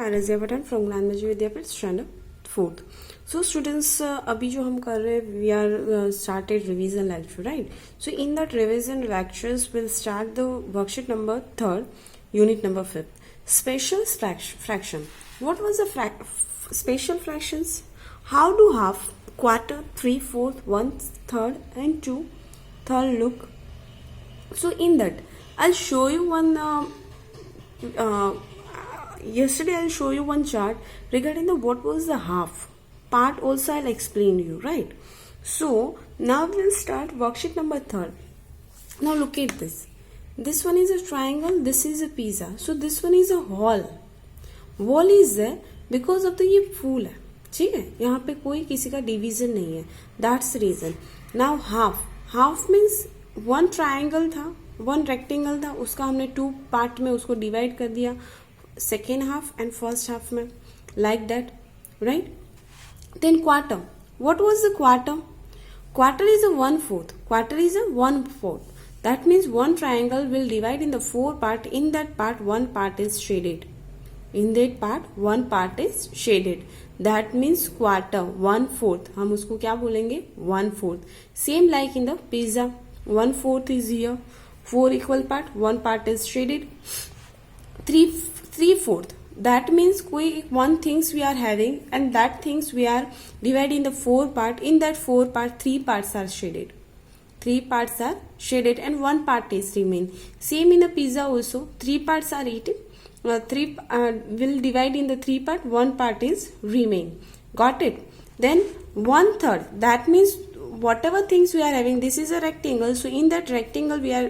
आरज़िया Pathan from Gyanmanji Vidyapeeth standard fourth. So students, अभी जो हम कर रहे हैं, we are started revision lecture, right? So in that revision lectures we'll start the worksheet number 3rd, unit number 5th. Special fraction. What was the special fractions? How do half, quarter, 3/4, 1/3 and 2/3 look? So in that I'll show you one yesterday I'll show you one chart regarding the what was the half part. Also I'll explain you, right? So now we'll start worksheet number 3rd. Now look at this one is a triangle, this is a pizza, so this one is a wall is there because of the ये फूल है, ठीक है, यहाँ पे कोई किसी का division नहीं है, that's the reason. Now half means one triangle था, one rectangle था, उसका हमने 2 पार्ट में उसको डिवाइड कर दिया, second half and first half में, like that, right? Then quarter. What was the quarter? Quarter is a 1/4. Quarter is a 1/4. That means one triangle will divide in the 4 part. In that part, one part is shaded. In that part, one part is shaded. That means quarter, 1/4. हम उसको क्या बोलेंगे? 1/4. Same like in the pizza. 1/4 is here. 4 equal part. One part is shaded. 3/4. That means कोई one things we are having and that things we are dividing in the 4 part. In that 4 part, 3 parts are shaded. 3 parts are shaded and 1 part is remain. Same in the pizza also. 3 parts are eaten. 3 will divide in the 3 part. 1 part is remain. Got it? Then 1/3. That means whatever things we are having. This is a rectangle. So in that rectangle we are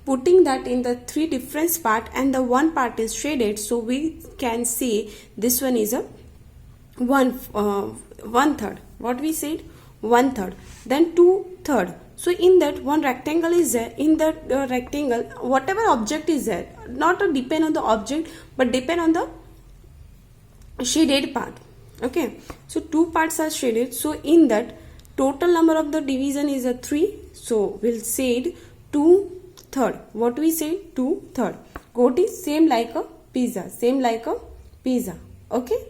putting that in the 3 different part and the 1 part is shaded, so we can say this one is a 1/3. What we said? 1/3. Then 2/3. So in that one rectangle is there. In that rectangle, whatever object is there, not depend on the object but depend on the shaded part. Okay, so 2 parts are shaded. So in that total number of the division is a 3. So we'll say 2/3. What we say? 2/3. Got it? Same like a pizza. Same like a pizza. Okay.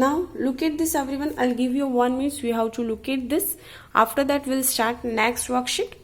Now look at this, everyone. I'll give you 1 minute. We have to look at this. After that, we'll start next worksheet.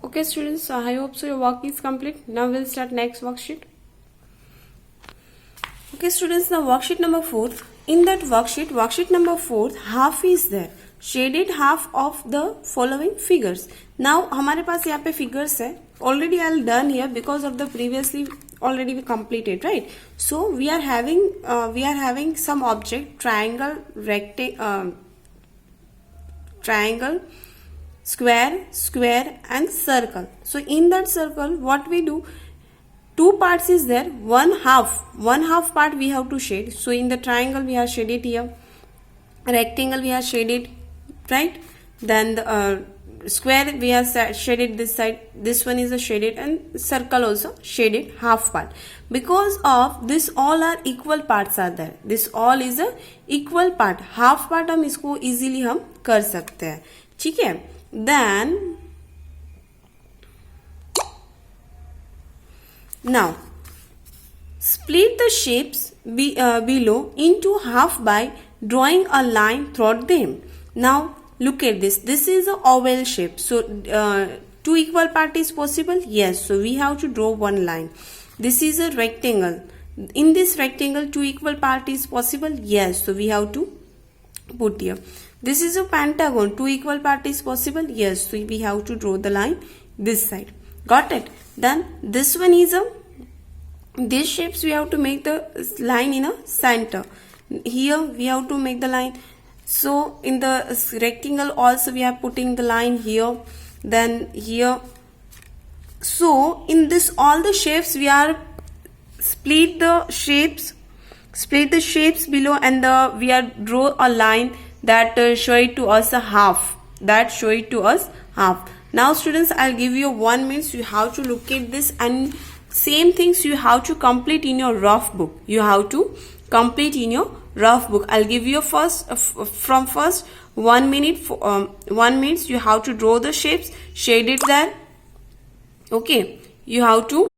Okay students, I hope so your work is complete. Now we'll start next worksheet. Okay students, now worksheet number 4. In that worksheet number 4, half is there. Shaded half of the following figures. Now हमारे पास यहाँ पे figures है. Already I'll done here because of the previously already we completed, right? So we are having some object, triangle, triangle, square and circle. So in that circle what we do, 2 parts is there, one half part we have to shade. So in the triangle we have shaded here, rectangle we have shaded, right? Then the square we have shaded this side, this one is a shaded, and circle also shaded half part. Because of this all are equal parts are there, this all is a equal part. half part हम इसको easily हम कर सकते हैं, ठीक है? Then now split the shapes below into half by drawing a line through them. Now look at this. This is an oval shape. So 2 equal part is possible. Yes. So we have to draw one line. This is a rectangle. In this rectangle, 2 equal part is possible. Yes. So we have to put here. This is a pentagon. 2 equal part is possible. Yes. So we have to draw the line this side. Got it? Then this one is a, these shapes we have to make the line in a center. Here we have to make the line. So in the rectangle also we are putting the line here, then here. So in this all the shapes we are split the shapes below, and we are draw a line that show it to us a half. Now students, I'll give you 1 minute. You have to look at this, and same things you have to complete in your rough book. I'll give you from first 1 minute. 1 minute you have to draw the shapes, shade it there. Okay, you have to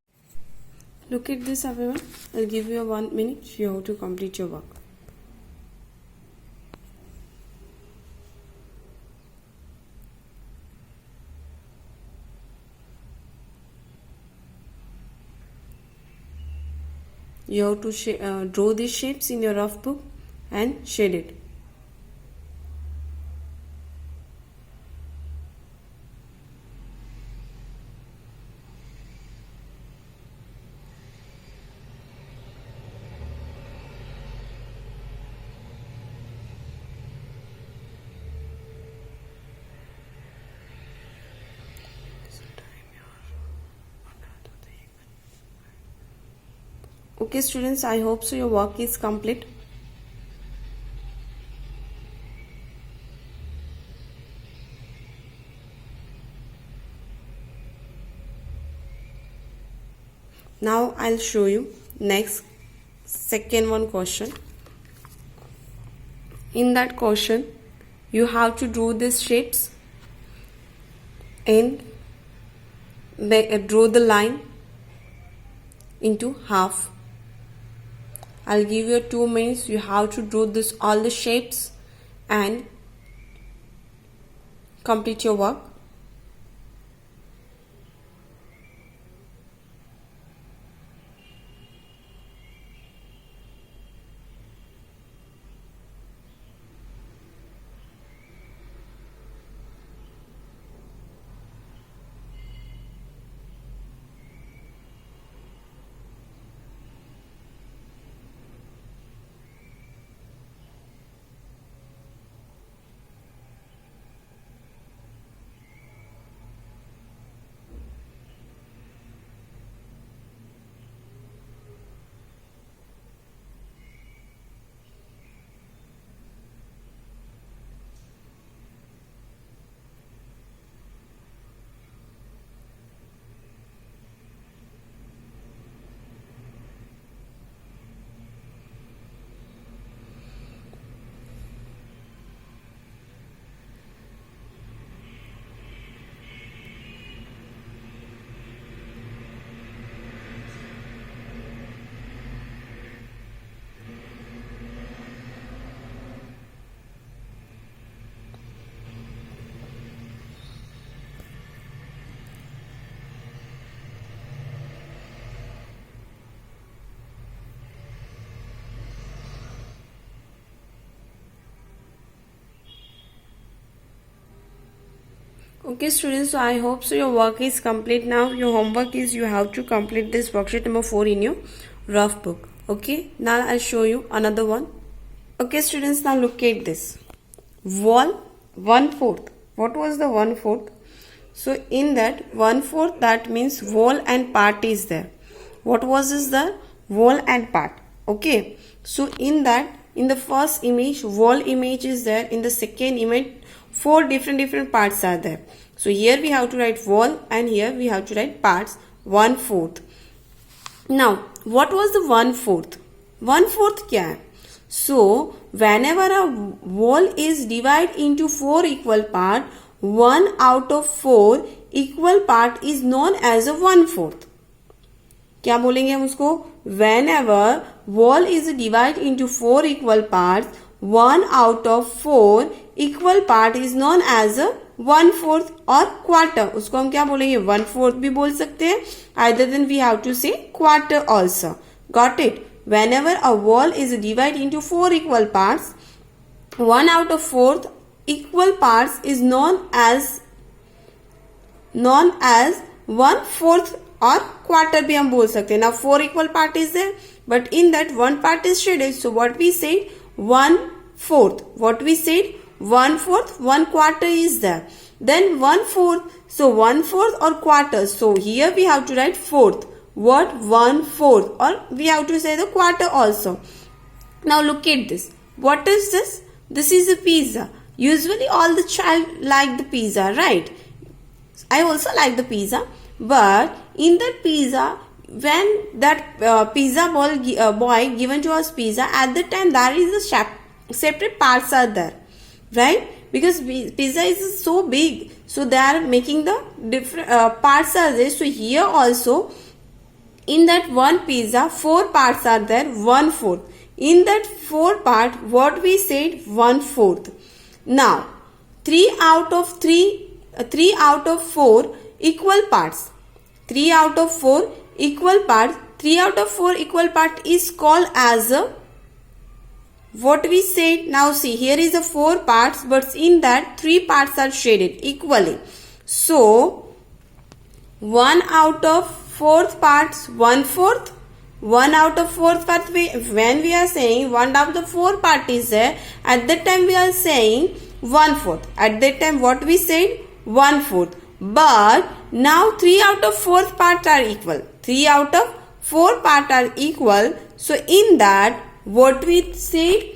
look at this, everyone. I'll give you 1 minute. You have to complete your work. You have to draw these shapes in your rough book and shade it. Okay students, I hope so your work is complete. Now I'll show you next second one question. In that question you have to draw these shapes and draw the line into half. I'll give you 2 minutes. You have to draw this all the shapes and complete your work. Okay students, so I hope so your work is complete now. Your homework is you have to complete this worksheet number 4 in your rough book. Okay, now I'll show you another one. Okay students, now look at this. Wall 1/4. What was the 1/4? So in that 1/4, that means wall and part is there. What was this there? Wall and part. Okay, so in that, in the first image wall image is there, in the second image 4 different parts are there. So here we have to write wall and here we have to write parts 1/4. Now what was the 1/4? 1/4 क्या है? So whenever a wall is divided into 4 equal part, 1 out of 4 equal part is known as a 1/4. क्या बोलेंगे हम उसको? Whenever wall is divided into 4 equal parts, 1 out of 4 equal part is known as a 1/4 or quarter. उसको हम क्या बोलेंगे? 1/4 भी बोल सकते हैं. Either then we have to say quarter also. Got it? Whenever a wall is divided into 4 equal parts, 1 out of 4 equal parts is known as known as 1/4 or quarter भी हम बोल सकते हैं. Now 4 equal part is there, but in that one part is shaded. So what we said 1/4. What we said 1/4. 1/4 is there. Then 1/4. So 1/4 or quarter. So here we have to write fourth. What 1/4 or we have to say the quarter also. Now look at this. What is this? This is a pizza. Usually all the child like the pizza, right? I also like the pizza, but in that pizza, when that pizza boy given to us pizza, at the time there is a separate parts are there, right? Because pizza is so big, so they are making the different parts are there. So here also, in that one pizza, 4 parts are there, 1/4. In that 4 part, what we said 1/4. Now 3 out of 4 equal parts. 3 out of 4 equal parts. 3 out of 4 equal part is called as a, what we said. Now see, here is the 4 parts, but in that 3 parts are shaded equally. So 1 out of 4th parts 1/4. 1 out of 4th part, when we are saying 1 out of 4 part is there, at that time we are saying 1/4. At that time what we said 1/4. But now 3 out of 4th part are equal. 3 out of 4 part are equal. So in that what we said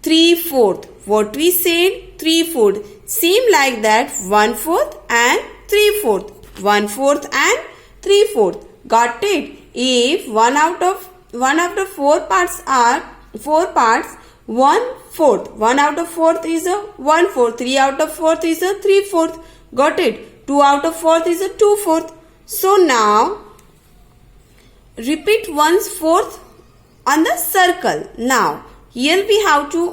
3/4. What we said 3/4. Same like that 1/4 and 3/4. 1/4 and 3/4. Got it? If 1 out of 4 parts are 4 parts, 1/4. 1 out of 4th is a 1/4. 3 out of 4th is a 3/4. Got it? 2 out of 4th is a 2/4. So now repeat 1/4 on the circle. Now here we have to,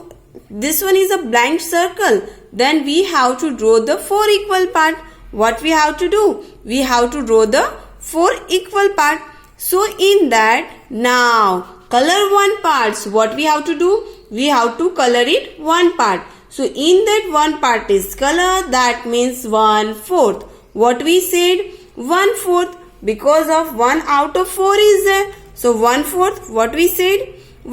this one is a blank circle. Then we have to draw the 4 equal part. What we have to do? We have to draw the 4 equal part. So in that, now color one parts. What we have to do? We have to color it one part. So in that one part is color, that means 1/4. What we said 1/4 because of 1 out of 4 is there. So 1/4, what we said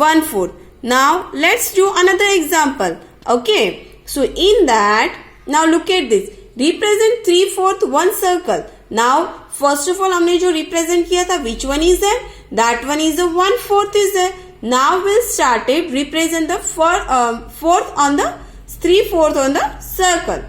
1/4. Now let's do another example. Okay. So in that, now look at this. Represent 3/4 one circle. Now first of all हमने जो represent किया था, which one is there? That one is the 1/4 is there. Now we'll start it. Represent the 4th on the 3/4 on the circle.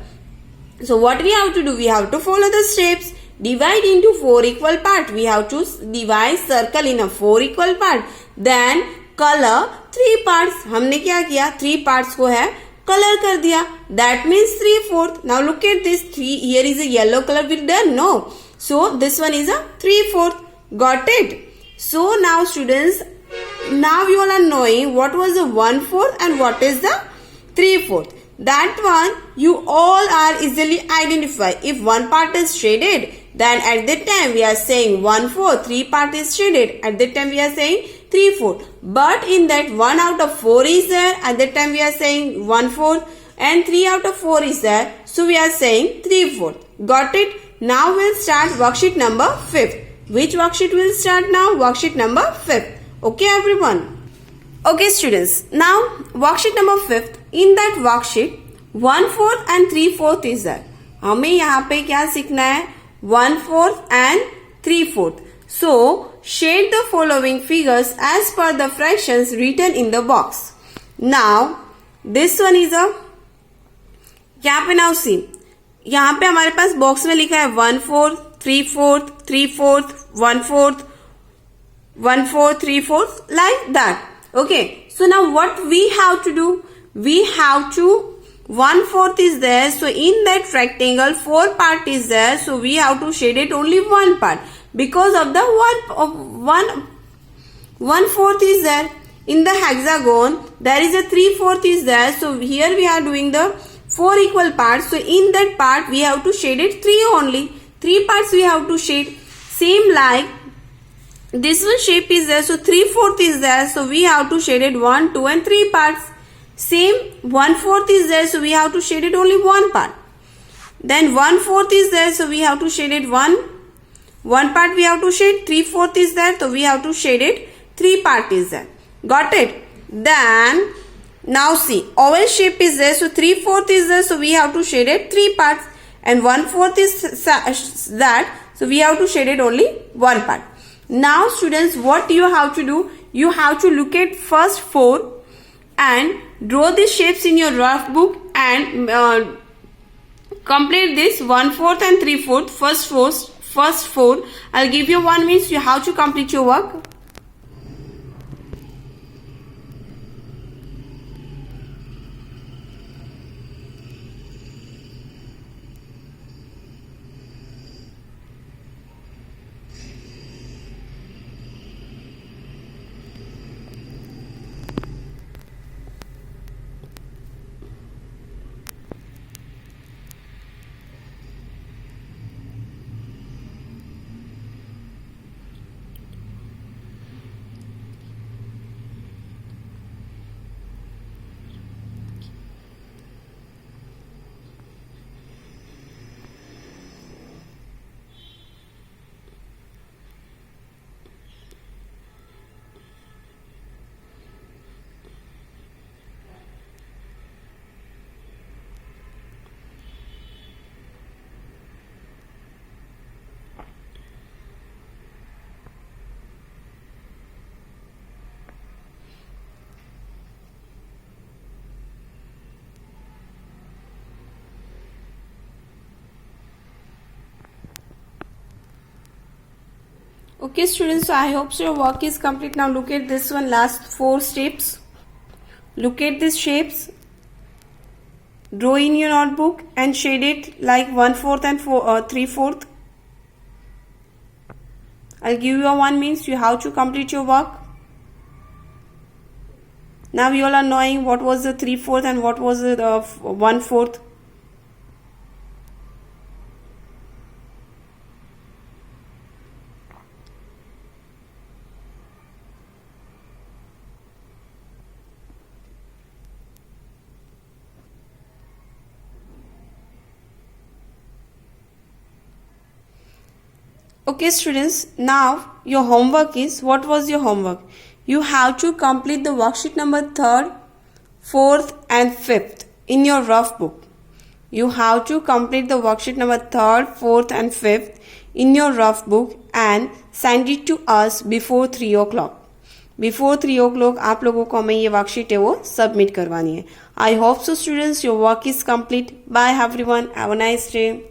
So what we have to do? We have to follow the steps. Divide into 4 equal part. We have to divide circle in a 4 equal part. Then color 3 parts. हमने क्या किया? 3 parts को है color कर दिया. That means 3/4. Now look at this. 3 here is a yellow color with there. No. So this one is a 3/4. Got it? So now students, now you all are knowing what was the 1/4 and what is the 3/4. That one you all are easily identify. If one part is shaded, then at that time we are saying 1/4. 3 part is shaded. At that time we are saying 3/4. But in that 1 out of 4 is there. At that time we are saying 1/4. And 3 out of 4 is there. So we are saying 3/4. Got it? Now we'll start worksheet number 5. Which worksheet will start now? Worksheet number 5. Okay everyone? Okay students. Now worksheet number 5. In that worksheet 1/4 and 3/4 is there. हमें यहाँ पे क्या सीखना है? 1/4 and 3/4. So shade the following figures as per the fractions written in the box. Now this one is a, यहाँ पे now see. यहाँ पे हमारे पास बॉक्स में लिखा है 1/4, 3/4, 3/4, 1/4, 1/4, 3/4, like that. Okay. So now what we have to do? We have to, 1/4 is there. So in that rectangle 4 part is there. So we have to shade it only one part because of the 1/4 is there. In the hexagon there is a 3/4 is there. So here we are doing the 4 equal parts. So in that part we have to shade it 3 only. 3 parts we have to shade. Same like this one shape is there. So 3/4 is there. So we have to shade it 1, 2 and 3 parts. Same 1/4 is there. So we have to shade it only one part. Then 1/4 is there, so we have to shade it 1. One part we have to shade, 3/4 is there, so we have to shade it 3 part is there. Got it? Then now see, oval shape is there, so 3/4 is there, so we have to shade it 3 parts, and 1/4 is that, so we have to shade it only 1 part. Now students, what you have to do? You have to look at first 4 and draw these shapes in your rough book and complete this 1/4 and 3/4. First 4. I'll give you 1 means you have to complete your work. Okay students, so I hope so your work is complete. Now look at this one, last 4 steps. Look at these shapes. Draw in your notebook and shade it like 1/4 and 3/4. I'll give you a 1 means you have to complete your work. Now you all are knowing what was the 3/4 and what was the 1/4. Okay students, now your homework is, what was your homework? You have to complete the worksheet number 3rd, 4th and 5th in your rough book. You have to complete the worksheet number 3rd, 4th and 5th in your rough book and send it to us before 3 o'clock. Before 3 o'clock आप लोगों को हमें ये worksheet है वो submit करवानी है. I hope so students your work is complete. Bye everyone. Have a nice day.